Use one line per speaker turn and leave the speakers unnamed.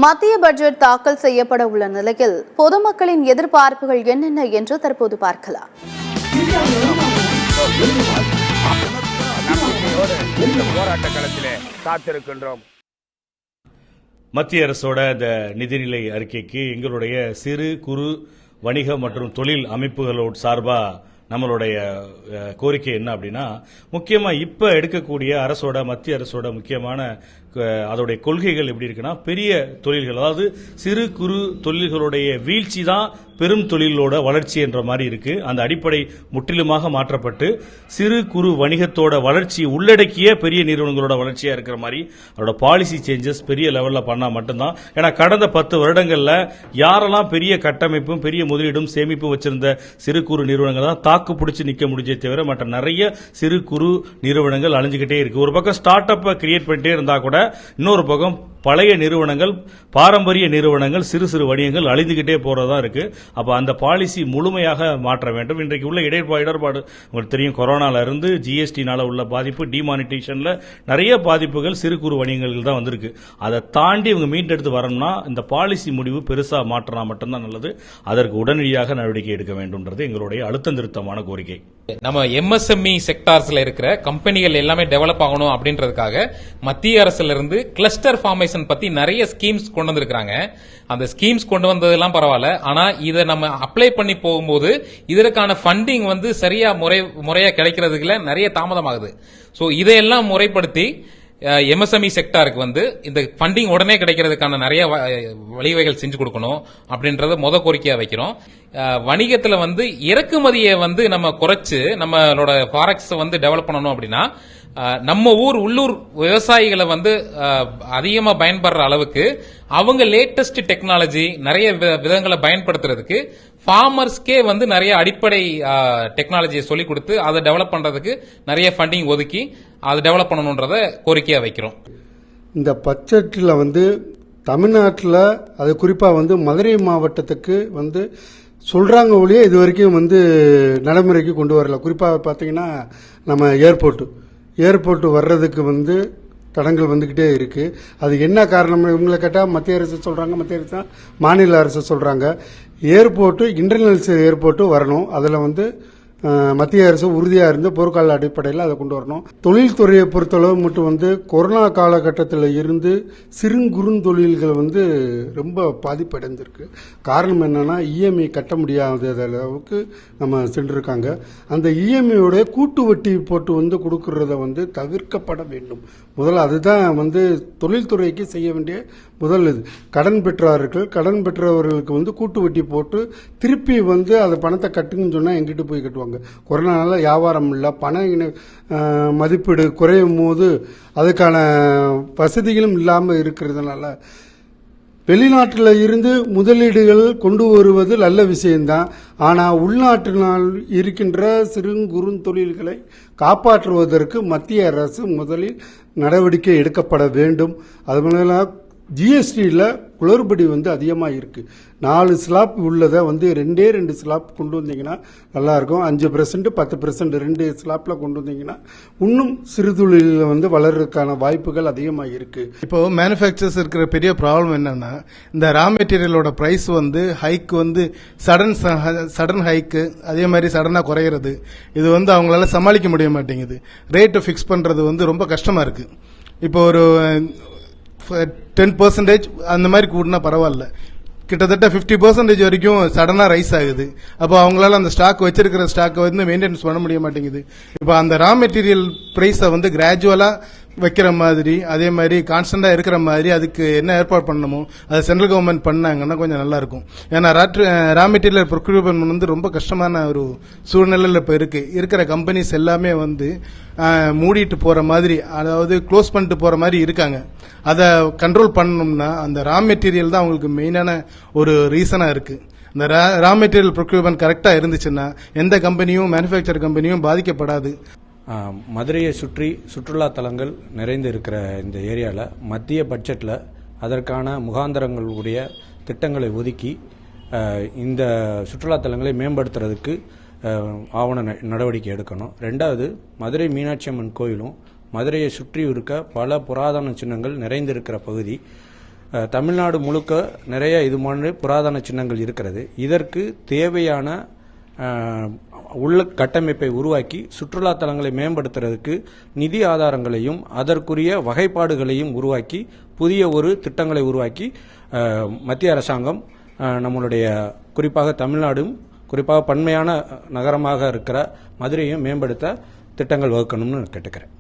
மத்திய பட்ஜெட் தாக்கல் செய்யப்பட உள்ள நிலையில் பொதுமக்களின் எதிர்பார்ப்புகள் என்னென்ன என்று தற்போது பார்க்கலாம்.
போராட்ட களத்திலே காத்திருக்கின்றோம்.
மத்திய அரசோட இந்த நிதிநிலை அறிக்கைக்கு எங்களுடைய சிறு குறு வணிக மற்றும் தொழில் அமைப்புகளோடு சார்பா நம்மளுடைய கோரிக்கை என்ன அப்படின்னா, முக்கியமா இப்ப எடுக்கக்கூடிய மத்திய அரசோட முக்கியமான அதோடைய கொள்கைகள் எப்படி இருக்குன்னா, பெரிய தொழில்கள், அதாவது சிறு குறு தொழில்களுடைய வீழ்ச்சி தான் பெரும் தொழிலோட வளர்ச்சி என்ற மாதிரி இருக்கு. அந்த அடிப்படை முற்றிலுமாக மாற்றப்பட்டு சிறு குறு வணிகத்தோட வளர்ச்சி உள்ளடக்கிய பெரிய நிறுவனங்களோட வளர்ச்சியா இருக்கிற மாதிரி அதோட பாலிசி சேஞ்சஸ் பெரிய லெவல்ல பண்ணா மட்டும்தான். ஏன்னா கடந்த 10 வருடங்கள்ல யாரெல்லாம் பெரிய கட்டமைப்பும் பெரிய முதலீடும் சேமிப்பு வச்சிருந்த சிறு குறு நிறுவனங்கள் தான் தாக்கு பிடிச்சு நிக்க முடிஞ்சே தவிர மற்ற நிறைய சிறு குறு நிறுவனங்கள் அழிஞ்சுக்கிட்டே இருக்கு. ஒரு பக்கம் ஸ்டார்ட் அப்பை கிரியேட் பண்ணிட்டே இருந்தா கூட இன்னொரு பக்கம் பழைய நிறுவனங்கள், பாரம்பரிய நிறுவனங்கள், சிறு சிறு வணிகங்கள் அழிந்துகிட்டே போறதா இருக்கு. அப்ப அந்த பாலிசி முழுமையாக மாற்ற வேண்டும். இன்றைக்கு உள்ள இடர்பாடு உங்களுக்கு தெரியும். கொரோனால இருந்து ஜிஎஸ்டினால உள்ள பாதிப்பு, டிமானிட்டேஷன்ல நிறைய பாதிப்புகள் சிறு குறு வணிகங்கள் தான் வந்திருக்கு. அதை தாண்டி இவங்க மீண்டெடுத்து வரணும்னா இந்த பாலிசி முடிவு பெருசா மாற்றினா மட்டும்தான் நல்லது. அதற்கு உடனடியாக நடவடிக்கை எடுக்க வேண்டும்ன்றது எங்களுடைய அழுத்தம் திருத்தமான கோரிக்கை.
நம்ம எம்எஸ்எம்இ செக்டார்ஸ்ல இருக்கிற கம்பெனிகள் எல்லாமே டெவலப் ஆகணும் அப்படின்றதுக்காக மத்திய அரசுல இருந்து கிளஸ்டர் ஃபார்மேஷன் பத்தி நிறைய ஸ்கீம்ஸ் கொண்டு வந்திருக்காங்க. அந்த ஸ்கீம்ஸ் கொண்டு வந்ததெல்லாம் பரவாயில்ல, ஆனா இதை நம்ம அப்ளை பண்ணி போகும்போது இதற்கான ஃபண்டிங் சரியா முறையா கிடைக்கிறதுக்குல நிறைய தாமதமாகுது. சோ இதையெல்லாம் முறைப்படுத்தி எம்எஸ்எம்இ செக்டாருக்கு இந்த ஃபண்டிங் உடனே கிடைக்கிறதுக்கான நிறைய வழிவகைகள் செஞ்சு கொடுக்கணும் அப்படின்றத கோரிக்கையா வைக்கிறோம். வணிகத்துல இறக்குமதியை நம்ம குறைச்சு நம்மளோட ஃபாரெக்ஸ் டெவலப் பண்ணணும் அப்படின்னா நம்ம உள்ளூர் விவசாயிகளை அதிகமா பயன்படுற அளவுக்கு அவங்க லேட்டஸ்ட் டெக்னாலஜி நிறைய விதங்களை பயன்படுத்துறதுக்கு ஃபார்மர்ஸ்க்கே நிறைய அடிப்படை டெக்னாலஜியை சொல்லிக் கொடுத்து அதை டெவலப் பண்றதுக்கு நிறைய ஃபண்டிங் ஒதுக்கி அதை டெவலப் பண்ணணும்ன்றத கோரிக்கையா வைக்கிறோம்.
இந்த பட்ஜெட்டில் தமிழ்நாட்டில் அது குறிப்பாக மதுரை மாவட்டத்துக்கு சொல்றாங்க ஒழிய இது வரைக்கும் நடைமுறைக்கு கொண்டு வரல. குறிப்பாக பார்த்தீங்கன்னா நம்ம ஏர்போர்ட் வர்றதுக்கு தடங்கள் வந்துகிட்டே இருக்கு. அது என்ன காரணம் இவங்களை கேட்டால் மத்திய அரசு சொல்றாங்க, மத்திய அரசு மாநில அரசு சொல்றாங்க. ஏர்போர்ட் இன்டர்நேஷனல் ஏர்போர்ட் வரணும். அதில் மத்திய அரசு உறுதியாக இருந்து போர்க்கால அடிப்படையில் அதை கொண்டு வரணும். தொழில்துறையை பொறுத்தளவு மட்டும் கொரோனா காலகட்டத்தில் இருந்து சிறு குறுந்தொழில்கள் ரொம்ப பாதிப்படைந்திருக்கு. காரணம் என்னன்னா இஎம்ஐ கட்ட முடியாத அளவுக்கு நம்ம சென்றிருக்காங்க. அந்த இஎம்ஐயோட கூட்டு வட்டி போட்டு கொடுக்கறத தவிர்க்கப்பட வேண்டும். முதல்ல அதுதான் தொழில்துறைக்கு செய்ய வேண்டிய முதல் இது. கடன் பெற்றவர்களுக்கு கூட்டு வட்டி போட்டு திருப்பி அதை பணத்தை கட்டுங்கன்னு சொன்னா எங்கிட்டு போய் கட்டுவாங்க. கொரோனால வியாபாரம் இல்லை, பண மதிப்பீடு குறையும் போது அதுக்கான வசதிகளும் இல்லாமல் இருக்கிறதுனால வெளிநாட்டில் இருந்து முதலீடுகள் கொண்டு வருவது நல்ல விஷயம்தான். ஆனால் உள்நாட்டினால் இருக்கின்ற சிறு குறுந்தொழில்களை காப்பாற்றுவதற்கு மத்திய அரசு முதலில் நடவடிக்கை எடுக்கப்பட வேண்டும். அதுபோல ஜிஎஸ்டியில் குளறுபடி அதிகமாக இருக்கு. 4 ஸ்லாப் உள்ளதை 2 ஸ்லாப் கொண்டு வந்தீங்கன்னா நல்லா இருக்கும். 5%, 10%, 2 ஸ்லாப்ல கொண்டு வந்தீங்கன்னா இன்னும் சிறு தொழில் வளர்றதுக்கான வாய்ப்புகள் அதிகமாக இருக்கு.
இப்போ மேனுஃபேக்சர்ஸ் இருக்கிற பெரிய ப்ராப்ளம் என்னன்னா, இந்த ரா மெட்டீரியலோட பிரைஸ் ஹைக் சடன் ஹைக்கு, அதே மாதிரி சடனா குறையிறது. இது அவங்களால சமாளிக்க முடிய மாட்டேங்குது. ரேட்டு ஃபிக்ஸ் பண்றது ரொம்ப கஷ்டமா இருக்கு. இப்போ ஒரு 10% அந்த மாதிரி கூடனா பரவாயில்ல, கிட்டத்தட்ட 50% வரைக்கும் சடனா ரைஸ் ஆகுது. அப்போ அவங்களால அந்த ஸ்டாக் வச்சிருக்கிற ஸ்டாக்கை மெயின்டெனன்ஸ் பண்ண முடிய மாட்டேங்குது. இப்போ அந்த ரா மெட்டீரியல் பிரைஸை கிராஜுவலா வைக்கிற மாதிரி, அதே மாதிரி கான்ஸ்டன்டா இருக்கிற மாதிரி அதுக்கு என்ன ஏற்பாடு பண்ணணுமோ அதை சென்ட்ரல் கவர்மெண்ட் பண்ணாங்கன்னா கொஞ்சம் நல்லா இருக்கும். ஏன்னா ரா மெட்டீரியல் ப்ரொக்யூர்மெண்ட் ரொம்ப கஷ்டமான ஒரு சூழ்நிலையில் இப்போ இருக்கிற கம்பெனிஸ் எல்லாமே மூடிட்டு போற மாதிரி, அதாவது க்ளோஸ் பண்ணிட்டு போற மாதிரி இருக்காங்க. அதை கண்ட்ரோல் பண்ணணும்னா அந்த ரா மெட்டீரியல் தான் அவங்களுக்கு மெயினான ஒரு ரீசனா இருக்கு. இந்த ரா மெட்டீரியல் ப்ரொக்யூர்மெண்ட் கரெக்டா இருந்துச்சுன்னா எந்த கம்பெனியும் மேனுஃபேக்சர் கம்பெனியும் பாதிக்கப்படாது.
மதுரையை சுற்றி சுற்றுலா தலங்கள் நிறைந்து இருக்கிற இந்த ஏரியாவில் மத்திய பட்ஜெட்டில் அதற்கான முகாந்தரங்களுடைய திட்டங்களை ஒதுக்கி இந்த சுற்றுலா தலங்களை மேம்படுத்துறதுக்கு ஆவண நடவடிக்கை எடுக்கணும். ரெண்டாவது, மதுரை மீனாட்சி அம்மன் கோயிலும் மதுரையை சுற்றி இருக்க பல புராதன சின்னங்கள் நிறைந்திருக்கிற பகுதி. தமிழ்நாடு முழுக்க நிறைய இது மாதிரி புராதன சின்னங்கள் இருக்கிறது. இதற்கு தேவையான உள்ள கட்டமைப்பை உருவாக்கி சுற்றுலா தலங்களை மேம்படுத்துறதுக்கு நிதி ஆதாரங்களையும் அதற்குரிய வகைப்பாடுகளையும் உருவாக்கி புதிய ஒரு திட்டங்களை உருவாக்கி மத்திய அரசாங்கம் நம்மளுடைய குறிப்பாக தமிழ்நாடும் குறிப்பாக பன்மையான நகரமாக இருக்கிற மதுரையும் மேம்படுத்த திட்டங்கள் வகுக்கணும்னு கேட்டுக்கிறேன்.